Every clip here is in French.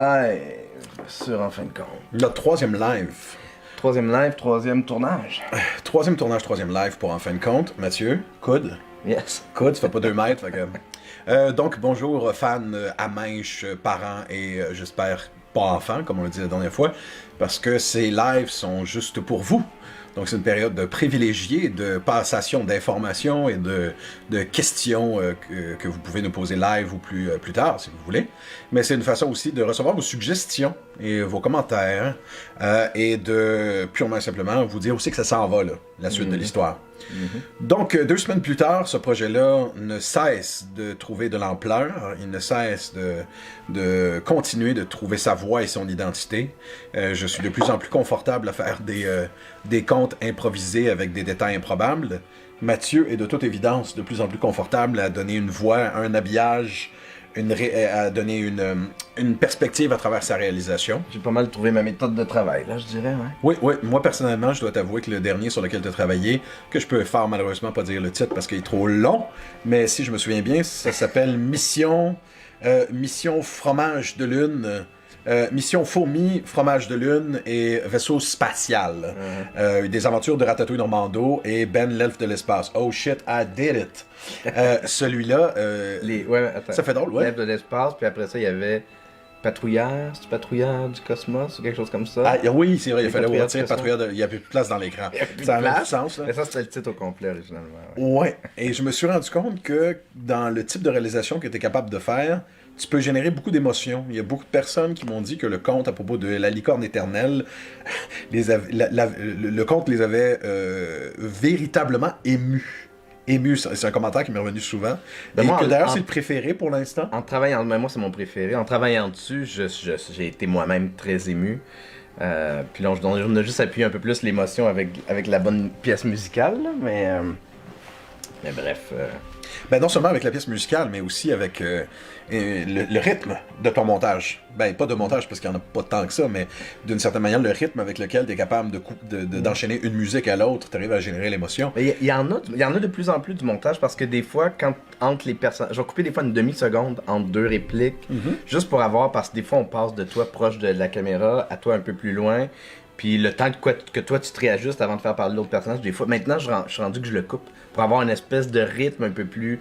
Live, sur en fin de compte. Notre troisième live. Troisième live, troisième tournage. Troisième tournage, troisième live pour en fin de compte. Mathieu, coude. Yes. Coude, ça fait pas 2 mètres. Fait que... donc, bonjour fans amèches, parents et j'espère pas enfants, comme on l'a dit la dernière fois, parce que ces lives sont juste pour vous. Donc, c'est une période de privilégiée, de passation d'informations et de questions que vous pouvez nous poser live ou plus tard, si vous voulez. Mais c'est une façon aussi de recevoir vos suggestions et vos commentaires et de purement et simplement vous dire aussi que ça s'en va, là, la suite de l'histoire. Donc, 2 semaines plus tard, ce projet-là ne cesse de trouver de l'ampleur, il ne cesse de continuer de trouver sa voix et son identité. Je suis de plus en plus confortable à faire des contes improvisés avec des détails improbables. Mathieu est de toute évidence de plus en plus confortable à donner une voix, un habillage, à donner une perspective à travers sa réalisation. J'ai pas mal trouvé ma méthode de travail, là, je dirais, ouais. Oui, oui. Moi, personnellement, je dois t'avouer que le dernier sur lequel tu as travaillé, que je peux fort malheureusement pas dire le titre parce qu'il est trop long, mais si je me souviens bien, ça s'appelle Mission Fromage de Lune. Mission Fourmi, Fromage de Lune et Vaisseau Spatial. Des aventures de Ratatouille Normando et Ben l'Elfe de l'espace. Oh shit, I did it. Celui-là, Ouais, attends. ça fait drôle, ouais. L'Elfe de l'espace, puis après ça, il y avait Patrouilleur, c'est Patrouilleur du cosmos ou quelque chose comme ça. Ah, oui, c'est vrai, il fallait Patrouilleur retirer du cosmos. Patrouilleur, il n'y a plus de place dans l'écran. Il y avait plus Ça de a place. du sens, là. Mais ça, c'était le titre au complet, originalement. Ouais. Ouais, et je me suis rendu compte que dans le type de réalisation que tu es capable de faire, tu peux générer beaucoup d'émotions. Il y a beaucoup de personnes qui m'ont dit que le conte à propos de la licorne éternelle, le conte les avait véritablement émus. Ému, c'est un commentaire qui m'est revenu souvent. Ben Et moi, que d'ailleurs, en- c'est le préféré pour l'instant. En travaillant, mais moi c'est mon préféré. En travaillant dessus, j'ai été moi-même très ému. Puis là, on a juste appuyé un peu plus l'émotion avec la bonne pièce musicale, là, mais bref. Ben, non seulement avec la pièce musicale, mais aussi avec le rythme de ton montage. Ben, pas de montage parce qu'il n'y en a pas tant que ça, mais d'une certaine manière, le rythme avec lequel tu es capable d'enchaîner une musique à l'autre, tu arrives à générer l'émotion. Mais il y en a de plus en plus du montage parce que des fois, quand entre les personnes. Je vais couper des fois une demi-seconde entre deux répliques, juste pour avoir, parce que des fois on passe de toi proche de la caméra à toi un peu plus loin. Puis le temps que toi tu te réajustes avant de faire parler l'autre personnage, des fois, maintenant je suis rendu que je le coupe pour avoir une espèce de rythme un peu plus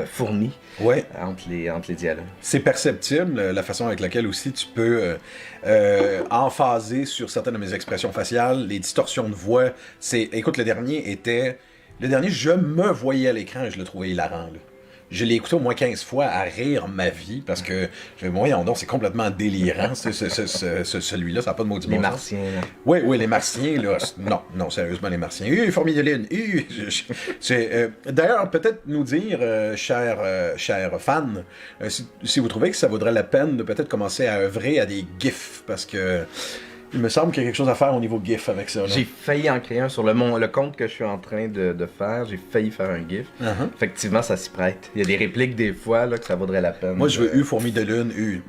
fourni Ouais. entre les dialogues. C'est perceptible, la façon avec laquelle aussi tu peux emphaser sur certaines de mes expressions faciales, les distorsions de voix. Écoute, le dernier, je me voyais à l'écran et je le trouvais hilarant, là. Je l'ai écouté au moins 15 fois à rire ma vie parce que, voyons donc, c'est complètement délirant, celui-là, ça n'a pas de maudit Les bon sens. Martiens, là. Oui, les Martiens, là. Non, sérieusement, les Martiens. Fourmis de lune. D'ailleurs, peut-être nous dire, chers fans, si vous trouvez que ça vaudrait la peine de peut-être commencer à œuvrer à des GIFs, parce que il me semble qu'il y a quelque chose à faire au niveau GIF avec ça, là. J'ai failli en créer un sur le compte que je suis en train de faire. J'ai failli faire un GIF. Effectivement, ça s'y prête. Il y a des répliques des fois là, que ça vaudrait la peine. Moi, je veux fourmis de lune,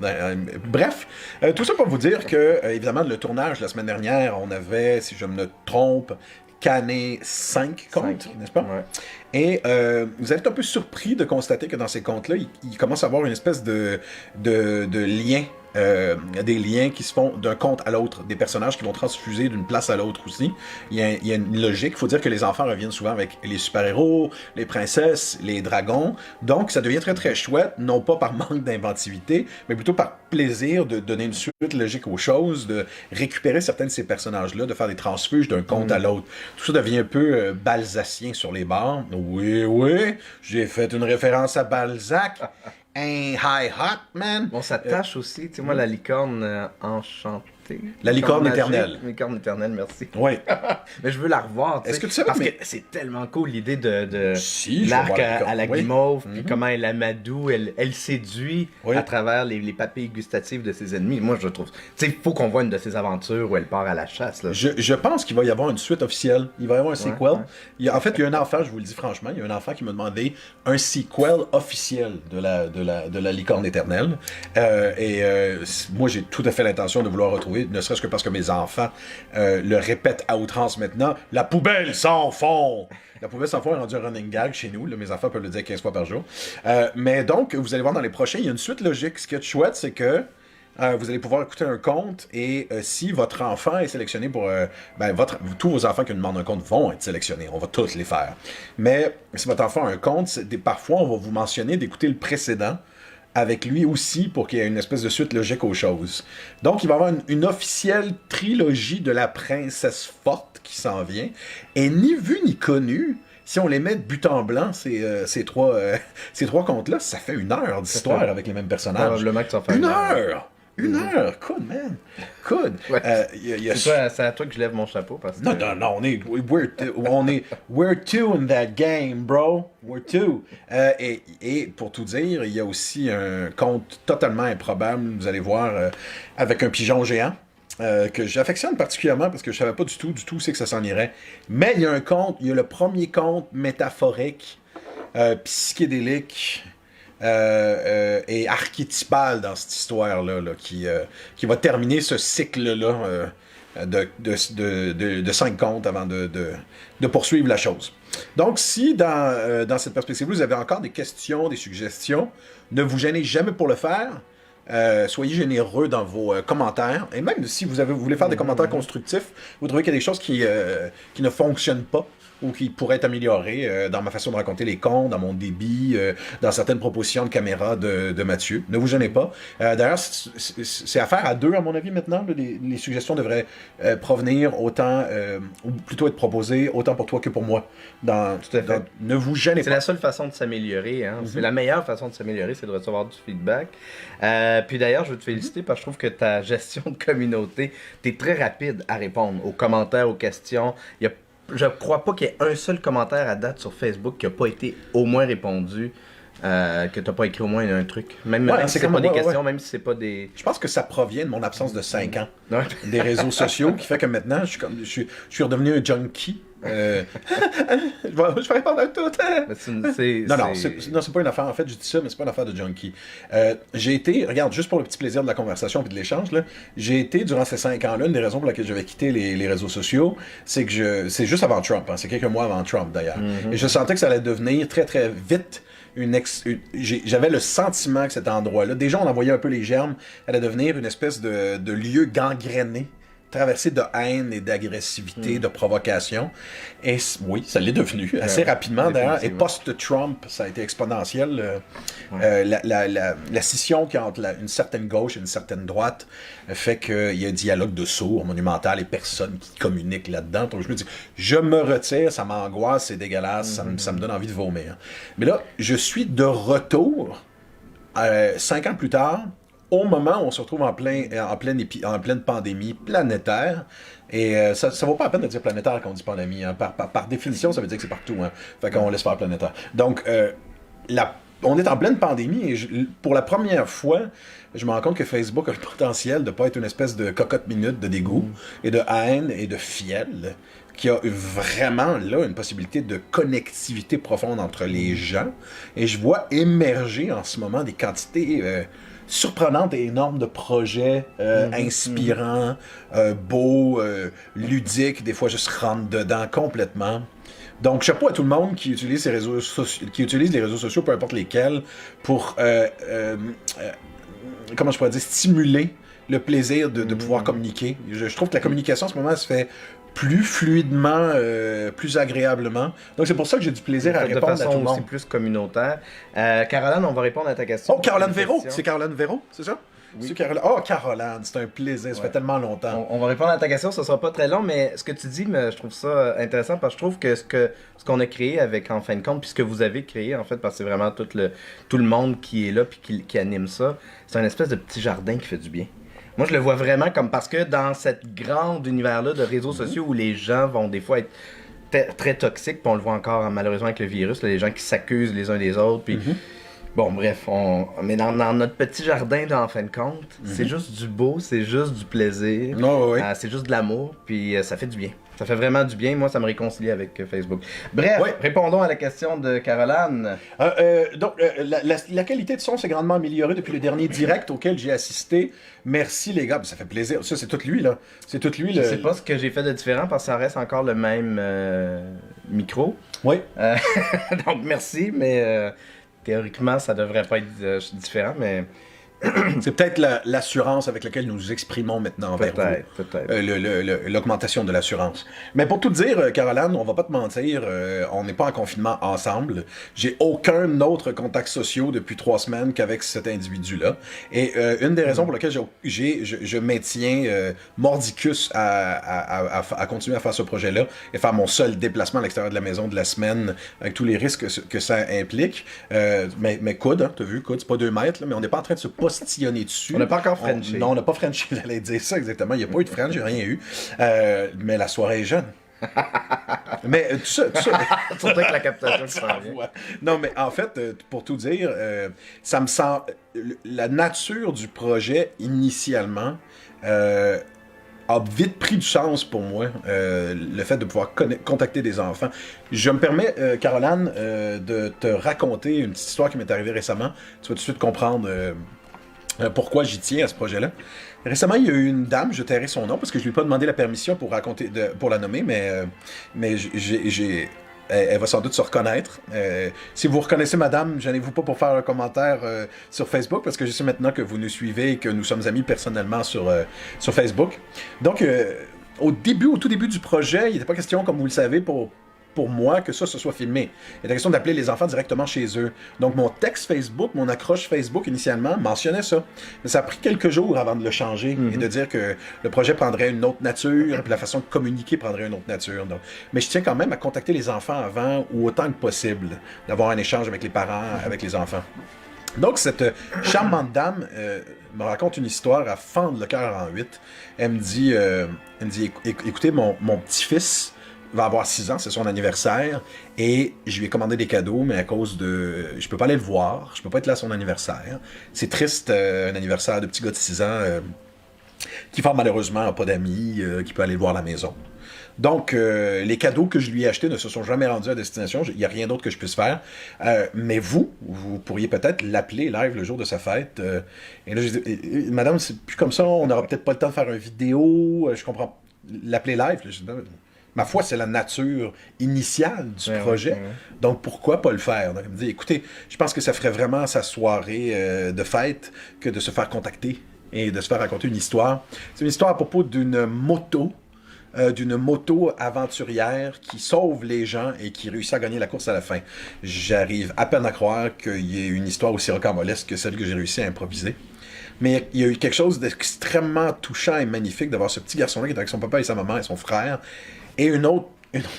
bref, tout ça pour vous dire que, évidemment, le tournage la semaine dernière, on avait, si je me trompe, canné 5 contes, n'est-ce pas? Ouais. Et vous allez être un peu surpris de constater que dans ces contes-là, il commence à avoir une espèce de lien. Des liens qui se font d'un conte à l'autre, des personnages qui vont transfuser d'une place à l'autre aussi. Il y a une logique. Il faut dire que les enfants reviennent souvent avec les super-héros, les princesses, les dragons. Donc, ça devient très très chouette, non pas par manque d'inventivité, mais plutôt par plaisir de donner une suite logique aux choses, de récupérer certains de ces personnages-là, de faire des transfuges d'un conte à l'autre. Tout ça devient un peu balzacien sur les bords. Oui, j'ai fait une référence à Balzac. Un high hot, man. Bon, ça tâche aussi. Tu sais, moi, la licorne enchantée. La licorne magique. éternelle. Licorne éternelle, merci. Oui. Mais je veux la revoir. Est-ce que tu sais, parce mais- que c'est tellement cool l'idée de Si, je l'arc vais voir à la oui. guimauve, puis comment elle amadou, elle séduit Oui. à travers les papilles gustatives de ses ennemis. Moi, je trouve. Tu sais, il faut qu'on voit une de ses aventures où elle part à la chasse. Là. Je pense qu'il va y avoir une suite officielle. Il va y avoir un sequel. ouais. En fait, il y a un enfant, je vous le dis franchement, il y a un enfant qui m'a demandé un sequel officiel de la licorne éternelle. Moi, j'ai tout à fait l'intention de vouloir retrouver, ne serait-ce que parce que mes enfants le répètent à outrance maintenant, la poubelle sans fond! La poubelle sans fond est rendue un running gag chez nous. Là, mes enfants peuvent le dire 15 fois par jour. Mais donc, vous allez voir dans les prochains, il y a une suite logique. Ce qui est chouette, c'est que vous allez pouvoir écouter un compte et si votre enfant est sélectionné pour... tous vos enfants qui nous demandent un compte vont être sélectionnés. On va tous les faire. Mais si votre enfant a un compte, parfois on va vous mentionner d'écouter le précédent avec lui aussi pour qu'il y ait une espèce de suite logique aux choses. Donc, il va y avoir une officielle trilogie de la princesse forte qui s'en vient. Et ni vu ni connu, si on les met de but en blanc, ces trois contes-là, ça fait 1 heure d'histoire avec les mêmes personnages. Le mec, ça fait 1 heure! 1 heure! Good, man! Good! Ouais. C'est à toi que je lève mon chapeau. Parce que... Non, we're two in that game, bro. We're two. Et pour tout dire, il y a aussi un conte totalement improbable, vous allez voir, avec un pigeon géant. Que j'affectionne particulièrement parce que je savais pas du tout c'est que ça s'en irait. Mais il y a le premier conte métaphorique, psychédélique et archétypal dans cette histoire-là qui va terminer ce cycle-là de 5 contes avant de poursuivre la chose. Donc, si dans cette perspective, vous avez encore des questions, des suggestions, ne vous gênez jamais pour le faire. Soyez généreux dans vos commentaires. Et même si vous voulez faire des commentaires constructifs, vous trouvez qu'il y a des choses qui ne fonctionnent pas ou qui pourraient être améliorées dans ma façon de raconter les contes, dans mon débit, dans certaines propositions de caméra de Mathieu. Ne vous gênez pas. D'ailleurs, c'est à faire à 2, à mon avis, maintenant. Les suggestions devraient provenir autant, ou plutôt être proposées autant pour toi que pour moi. Tout à fait. Ne vous gênez pas. C'est la seule façon de s'améliorer. Hein? C'est la meilleure façon de s'améliorer, c'est de recevoir du feedback. Puis d'ailleurs, je veux te féliciter parce que je trouve que ta gestion de communauté, t'es très rapide à répondre aux commentaires, aux questions. Je crois pas qu'il y ait un seul commentaire à date sur Facebook qui n'a pas été au moins répondu, que t'as pas écrit au moins un truc. Même si c'est pas des questions, même si c'est pas des... Je pense que ça provient de mon absence de 5 ans des réseaux sociaux, qui fait que maintenant, je suis redevenu un junkie. Je vais répondre à tout. Non, c'est pas une affaire. En fait, je dis ça, mais c'est pas une affaire de junkie. J'ai été, regarde, juste pour le petit plaisir de la conversation et de l'échange, là, j'ai été, durant ces 5 ans-là, une des raisons pour laquelle j'avais quitté les réseaux sociaux, c'est que c'est juste avant Trump. Hein, c'est quelques mois avant Trump, d'ailleurs. Et je sentais que ça allait devenir très, très vite j'avais le sentiment que cet endroit-là, déjà on en voyait un peu les germes, allait devenir une espèce de lieu gangréné, traversé de haine et d'agressivité, de provocation. Et oui, ça l'est devenu assez rapidement d'ailleurs. Et post-Trump, ça a été exponentiel. La scission qu'il y a entre une certaine gauche et une certaine droite fait qu'il y a un dialogue de sourds monumental et personne qui communique là-dedans. Donc je me dis, je me retire, ça m'angoisse, c'est dégueulasse, ça me donne envie de vomir. Mais là, je suis de retour 5 ans plus tard, au moment où on se retrouve en pleine pandémie planétaire. Et ça vaut pas la peine de dire planétaire quand on dit pandémie. Hein. Par définition, ça veut dire que c'est partout. Hein. Fait qu'on laisse faire planétaire. Donc, on est en pleine pandémie et pour la première fois, je me rends compte que Facebook a le potentiel de ne pas être une espèce de cocotte minute de dégoût et de haine et de fiel, qui a vraiment là une possibilité de connectivité profonde entre les gens. Et je vois émerger en ce moment des quantités surprenantes et énormes de projets inspirants, beaux, ludiques, des fois juste rentre dedans complètement. Donc, chapeau à tout le monde qui utilise les réseaux sociaux, peu importe lesquels, pour, comment je pourrais dire, stimuler le plaisir de pouvoir communiquer. Je trouve que la communication, en ce moment, se fait plus fluidement, plus agréablement. Donc, c'est pour ça que j'ai du plaisir à répondre à tout le monde. De façon aussi plus communautaire. Caroline, on va répondre à ta question. Oh, Caroline Véro! C'est Caroline Véro, c'est ça? Oui. C'est Caroline. Oh, Caroline, c'est un plaisir, ça fait tellement longtemps. On va répondre à ta question, ça sera pas très long, mais ce que tu dis, je trouve ça intéressant parce que je trouve que ce qu'on a créé avec, en fin de compte, puis ce que vous avez créé, en fait, parce que c'est vraiment tout le monde qui est là puis qui anime ça, c'est un espèce de petit jardin qui fait du bien. Moi, je le vois vraiment comme parce que dans cette grande univers-là de réseaux sociaux où les gens vont des fois être très toxiques, puis on le voit encore malheureusement avec le virus, là, les gens qui s'accusent les uns des autres, puis... Bon, bref, mais dans notre petit jardin, là, en fin de compte, c'est juste du beau, c'est juste du plaisir, c'est juste de l'amour, puis ça fait du bien. Ça fait vraiment du bien. Moi, ça me réconcilie avec Facebook. Bref, répondons à la question de Caroline. Donc, la qualité de son s'est grandement améliorée depuis le dernier direct auquel j'ai assisté. Merci, les gars. Ça fait plaisir. Ça, c'est tout lui, là. C'est tout lui. Je sais pas ce que j'ai fait de différent parce que ça reste encore le même micro. Oui. Donc, merci, mais... théoriquement, ça devrait pas être différent, mais C'est peut-être l'assurance avec laquelle nous nous exprimons maintenant envers vous. Peut-être. L'augmentation de l'assurance. Mais pour tout dire, Caroline, on va pas te mentir, on n'est pas en confinement ensemble. J'ai aucun autre contact social depuis 3 semaines qu'avec cet individu-là. Et une des raisons pour lesquelles je maintiens mordicus à continuer à faire ce projet-là et faire mon seul déplacement à l'extérieur de la maison de la semaine avec tous les risques que ça implique. Mais coude, hein, t'as vu, coude, c'est pas 2 mètres, là, mais on n'est pas en train de se postillonner dessus. On n'a pas encore Frenché. Non, on n'a pas Frenché, j'allais dire ça exactement. Il n'y a pas eu de French, j'ai rien eu. Mais la soirée est jeune. Mais tout ça. Surtout avec la captation qui s'en vient. Non, mais en fait, pour tout dire, ça me semble. La nature du projet, initialement, a vite pris du sens pour moi, le fait de pouvoir contacter des enfants. Je me permets, Caroline, de te raconter une petite histoire qui m'est arrivée récemment. Tu vas tout de suite comprendre pourquoi j'y tiens à ce projet-là. Récemment, il y a eu une dame, je tairai son nom parce que je lui ai pas demandé la permission pour la nommer, mais elle va sans doute se reconnaître. Si vous reconnaissez madame, gênez-vous pas pour faire un commentaire sur Facebook, parce que je sais maintenant que vous nous suivez et que nous sommes amis personnellement sur Facebook. Donc, au tout début du projet, il n'était pas question, comme vous le savez, pour moi, que ça se soit filmé. Il était question d'appeler les enfants directement chez eux. Donc, mon texte Facebook, mon accroche Facebook, initialement, mentionnait ça. Mais ça a pris quelques jours avant de le changer et de dire que le projet prendrait une autre nature, puis la façon de communiquer prendrait une autre nature. Donc, mais je tiens quand même à contacter les enfants avant, ou autant que possible, d'avoir un échange avec les parents, avec les enfants. Donc, cette charmante dame me raconte une histoire à fendre le cœur en 8. Elle me dit, écoutez, mon petit-fils va avoir 6 ans, c'est son anniversaire, et je lui ai commandé des cadeaux, mais à cause de... Je peux pas aller le voir, je peux pas être là à son anniversaire. C'est triste, un anniversaire de petit gars de 6 ans qui fort malheureusement n'a pas d'amis, qui peut aller le voir à la maison. Donc, les cadeaux que je lui ai achetés ne se sont jamais rendus à destination. Il n'y a rien d'autre que je puisse faire. Mais vous pourriez peut-être l'appeler live le jour de sa fête. Et là, je dis, madame, c'est plus comme ça, on n'aura peut-être pas le temps de faire une vidéo. Je comprends. L'appeler live, là, je dis, ma foi, c'est la nature initiale du projet. Donc, pourquoi pas le faire? Donc, elle me dit, écoutez, je pense que ça ferait vraiment sa soirée de fête que de se faire contacter et de se faire raconter une histoire. C'est une histoire à propos d'une moto aventurière qui sauve les gens et qui réussit à gagner la course à la fin. J'arrive à peine à croire qu'il y ait une histoire aussi rocambolesque que celle que j'ai réussi à improviser. Mais il y a eu quelque chose d'extrêmement touchant et magnifique d'avoir ce petit garçon-là qui est avec son papa et sa maman et son frère, et une autre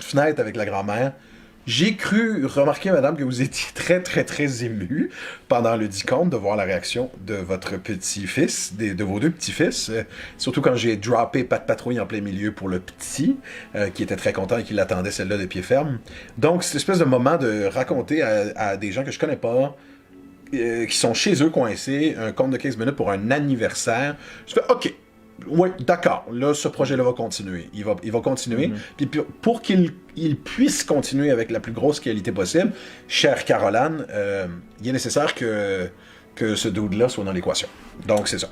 fenêtre avec la grand-mère. J'ai cru remarquer, madame, que vous étiez très, très, très émue pendant le décompte de voir la réaction de votre petit-fils, de vos 2 petits-fils, surtout quand j'ai droppé Pat Patrouille en plein milieu pour le petit, qui était très content et qui l'attendait celle-là de pied ferme. Donc, cette espèce de moment de raconter à des gens que je connais pas, qui sont chez eux coincés, un compte de 15 minutes pour un anniversaire, je fais « OK, oui, d'accord, là, ce projet-là va continuer. Il va continuer. Puis pour qu'il puisse continuer avec la plus grosse qualité possible, chère Caroline, il est nécessaire que ce dude-là soit dans l'équation. Donc, c'est ça.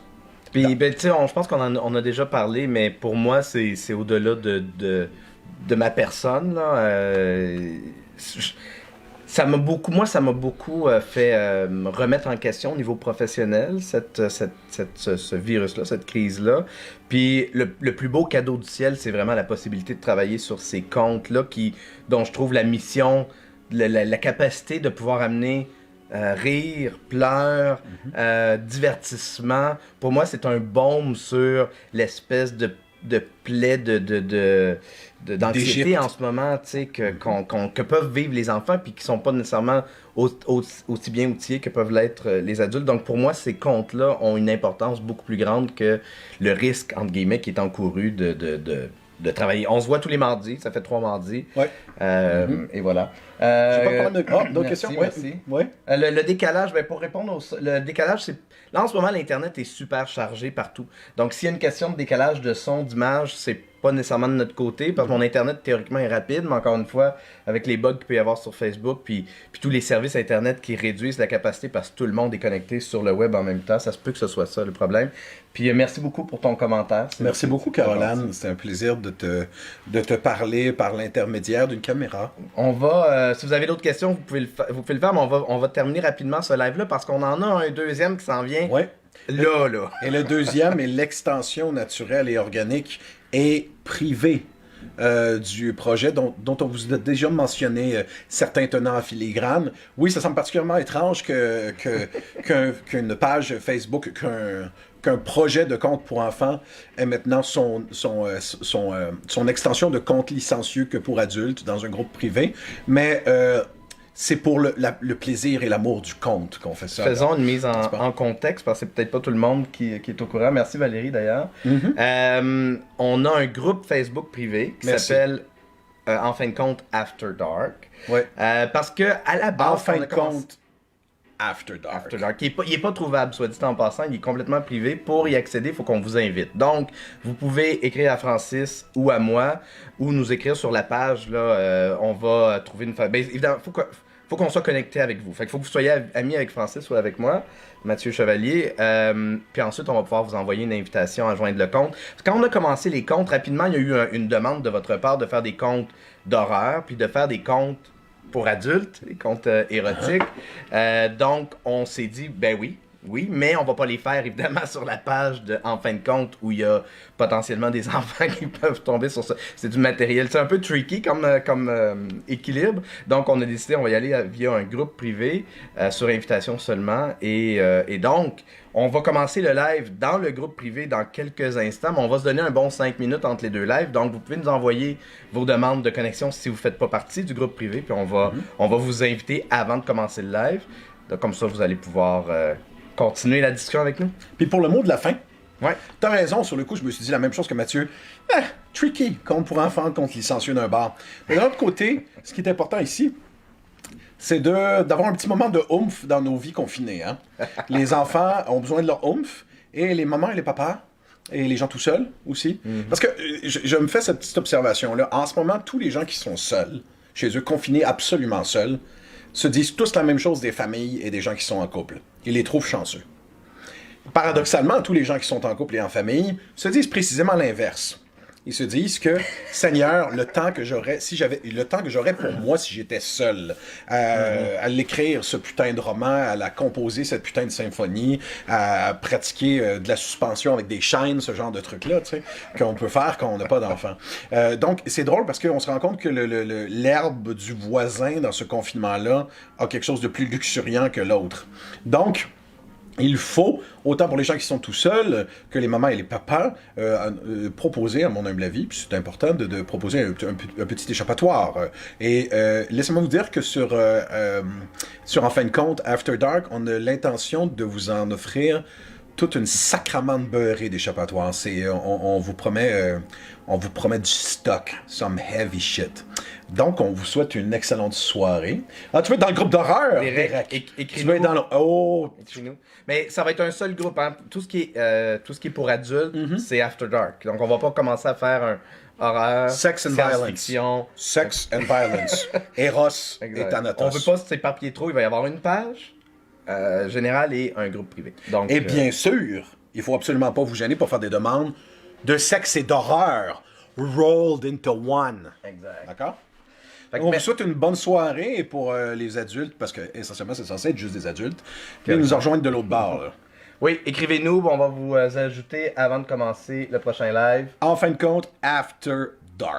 Puis, ben, tu sais, je pense qu'on en a déjà parlé, mais pour moi, c'est au-delà de ma personne, là. Ça m'a beaucoup fait me remettre en question au niveau professionnel, ce virus-là, cette crise-là. Puis le plus beau cadeau du ciel, c'est vraiment la possibilité de travailler sur ces comptes-là dont je trouve la mission, la capacité de pouvoir amener rire, pleurs, divertissement. Pour moi, c'est un baume sur l'espèce de plaie d'anxiété en ce moment, tu sais, que peuvent vivre les enfants, puis qui sont pas nécessairement aussi bien outillés que peuvent l'être les adultes. Donc pour moi, ces contes-là ont une importance beaucoup plus grande que le risque, entre guillemets, qui est encouru de travailler. On se voit tous les mardis, ça fait 3 mardis. Ouais. Et voilà. J'ai pas parlé d'autres questions. Merci. Ouais. Le décalage, ben pour répondre le décalage, c'est... Là, en ce moment, l'Internet est super chargé partout. Donc, s'il y a une question de décalage de son, d'image, c'est pas nécessairement de notre côté, parce que mon Internet, théoriquement, est rapide, mais encore une fois, avec les bugs qu'il peut y avoir sur Facebook, puis tous les services Internet qui réduisent la capacité parce que tout le monde est connecté sur le web en même temps, ça se peut que ce soit ça le problème. Puis, merci beaucoup pour ton commentaire. Merci beaucoup, Caroline. C'était un plaisir de te parler par l'intermédiaire d'une caméra. On va, si vous avez d'autres questions, vous pouvez le faire, mais on va terminer rapidement ce live-là, parce qu'on en a un deuxième qui s'en vient Là. Et le deuxième est l'extension naturelle et organique et privée du projet dont on vous a déjà mentionné certains tenants en filigrane. Oui, ça semble particulièrement étrange qu'une page Facebook, qu'un projet de compte pour enfants ait maintenant son extension de compte licencieux que pour adultes dans un groupe privé. Mais c'est pour le plaisir et l'amour du conte qu'on fait ça. Faisons une mise en contexte, parce que c'est peut-être pas tout le monde qui est au courant. Merci Valérie d'ailleurs. On a un groupe Facebook privé qui s'appelle, en fin de compte, After Dark. Ouais. Parce que à la base, en fin de compte, After Dark. After Dark. Il n'est pas trouvable, soit dit en passant, il est complètement privé. Pour y accéder, il faut qu'on vous invite. Donc, vous pouvez écrire à Francis ou à moi, ou nous écrire sur la page. Là, on va trouver une... Ben, évidemment, faut qu'on soit connecté avec vous. Fait qu'il faut que vous soyez amis avec Francis ou avec moi, Mathieu Chevalier. Puis ensuite, on va pouvoir vous envoyer une invitation à joindre le compte. Quand on a commencé les comptes, rapidement, il y a eu une demande de votre part de faire des comptes d'horreur, puis de faire des comptes pour adultes, des comptes érotiques. Donc, on s'est dit, ben oui, mais on va pas les faire évidemment sur la page de En fin de compte où il y a potentiellement des enfants qui peuvent tomber sur ça. C'est du matériel. C'est un peu tricky comme équilibre. Donc on a décidé, on va y aller via un groupe privé sur invitation seulement. Et donc, on va commencer le live dans le groupe privé dans quelques instants, mais on va se donner un bon 5 minutes entre les deux lives. Donc vous pouvez nous envoyer vos demandes de connexion si vous ne faites pas partie du groupe privé. Puis on va vous inviter avant de commencer le live. Donc, comme ça, vous allez pouvoir... continuer la discussion avec nous. Puis pour le mot de la fin, ouais. T'as raison, sur le coup, je me suis dit la même chose que Mathieu. Tricky, compte pour enfants, compte licencieux d'un bar. Mais d'un autre côté, ce qui est important ici, c'est d'avoir un petit moment de oomph dans nos vies confinées. Hein? Les enfants ont besoin de leur oomph, et les mamans et les papas, et les gens tout seuls aussi. Parce que je me fais cette petite observation-là. En ce moment, tous les gens qui sont seuls, chez eux, confinés absolument seuls, se disent tous la même chose des familles et des gens qui sont en couple. Ils les trouvent chanceux. Paradoxalement, tous les gens qui sont en couple et en famille se disent précisément l'inverse. Ils se disent que, Seigneur, le temps que j'aurais pour moi si j'étais seul, à l'écrire ce putain de roman, à la composer cette putain de symphonie, à pratiquer de la suspension avec des chaînes, ce genre de trucs-là, tu sais, qu'on peut faire quand on n'a pas d'enfant. Donc, c'est drôle parce qu'on se rend compte que l'herbe du voisin dans ce confinement-là a quelque chose de plus luxuriant que l'autre. Donc, il faut, autant pour les gens qui sont tout seuls que les mamans et les papas, proposer, à mon humble avis, puis c'est important de proposer un petit échappatoire. Et laissez-moi vous dire que sur En fin de compte, After Dark, on a l'intention de vous en offrir toute une sacramente beurrée d'échappatoire. On vous promet du stock, some heavy shit. Donc, on vous souhaite une excellente soirée. Ah, tu veux être dans le groupe d'horreur? Écris-nous. Tu veux être dans le... Oh! Écris-nous. Mais ça va être un seul groupe. Hein. Tout ce qui est pour adultes, c'est After Dark. Donc, on va pas commencer à faire un horreur, Sex and science-fiction. Sex and violence. Eros et Thanatos. On veut pas s'éparpiller trop. Il va y avoir une page générale et un groupe privé. Donc, et bien sûr, il faut absolument pas vous gêner pour faire des demandes de sexe et d'horreur rolled into one. Exact. D'accord? On vous souhaite une bonne soirée pour les adultes, parce que essentiellement c'est censé être juste des adultes. Puis nous en rejoindre de l'autre bord. Là. Oui, écrivez-nous, on va vous ajouter avant de commencer le prochain live. En fin de compte, After Dark.